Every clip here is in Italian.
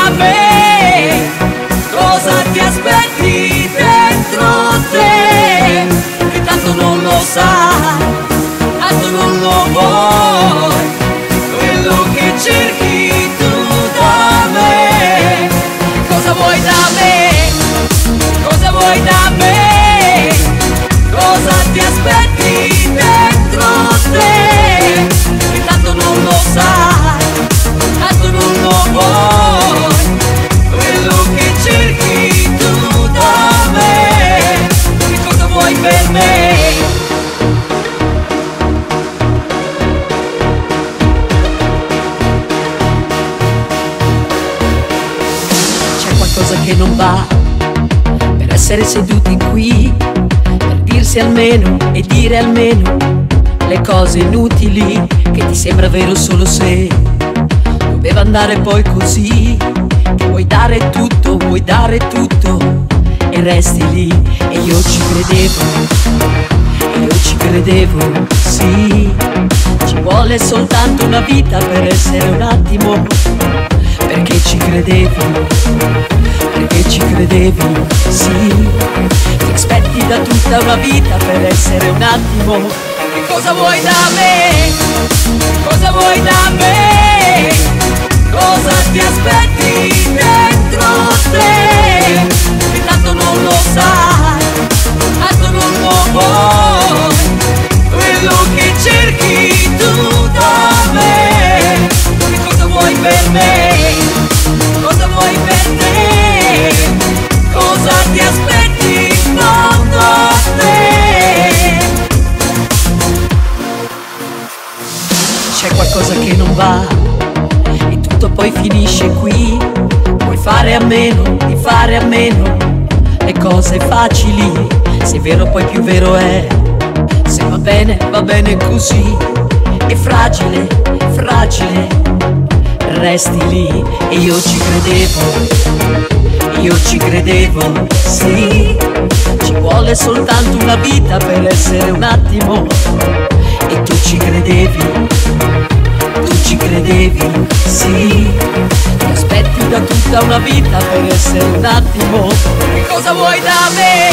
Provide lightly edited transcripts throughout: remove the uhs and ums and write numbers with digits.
da me? Cosa ti aspetti dentro te? Che tanto non lo sai, tanto non lo vuoi, quello che cerchi tu da me. Cosa vuoi da me? Cosa vuoi da me? Cosa ti aspetti dentro te? Che tanto non lo sai, tanto non lo vuoi, quello che cerchi tu da me. Che cosa vuoi per me? C'è qualcosa che non va per essere seduti qui, per dirsi almeno e dire almeno le cose inutili che ti sembra vero solo se doveva andare poi così. Che vuoi dare tutto e resti lì. E io ci credevo, sì. Ci vuole soltanto una vita per essere un attimo, perché ci credevi, sì. Ti aspetti da tutta una vita per essere un attimo. Che cosa vuoi da me? Cosa vuoi da me? Cosa ti aspetti dentro te? Che tanto non lo sai, tanto non lo vuoi, quello che cerchi tu da me. Che cosa vuoi per me? Cosa vuoi per te? Cosa ti aspetti in fondo a te? C'è qualcosa che non va e tutto poi finisce qui. Puoi fare a meno di fare a meno le cose facili. Se è vero poi più vero è, se va bene così. È fragile, resti lì. E io ci credevo, sì. Ci vuole soltanto una vita per essere un attimo. E tu ci credevi, sì. Ti aspetti da tutta una vita per essere un attimo. Che cosa vuoi da me?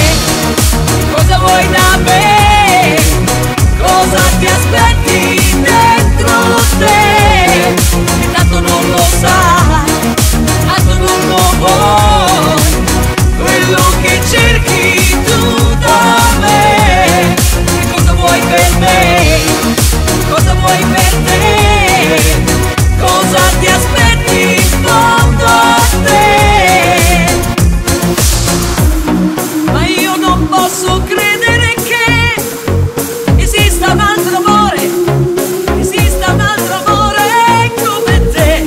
Cosa vuoi da me? Cosa ti aspetti dentro te? Che tanto non lo sai, tanto non lo vuoi, quello che cerchi tu da me. Che cosa vuoi per me? Cosa vuoi per te? Cosa ti aspetti in fondo a te? Ma io non posso credere che esista un altro amore, esista un altro amore come te.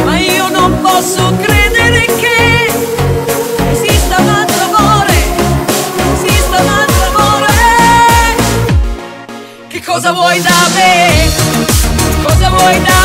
Ma io non posso credere che esista un altro amore, esista un altro amore. Che cosa vuoi da me? Cosa vuoi da me?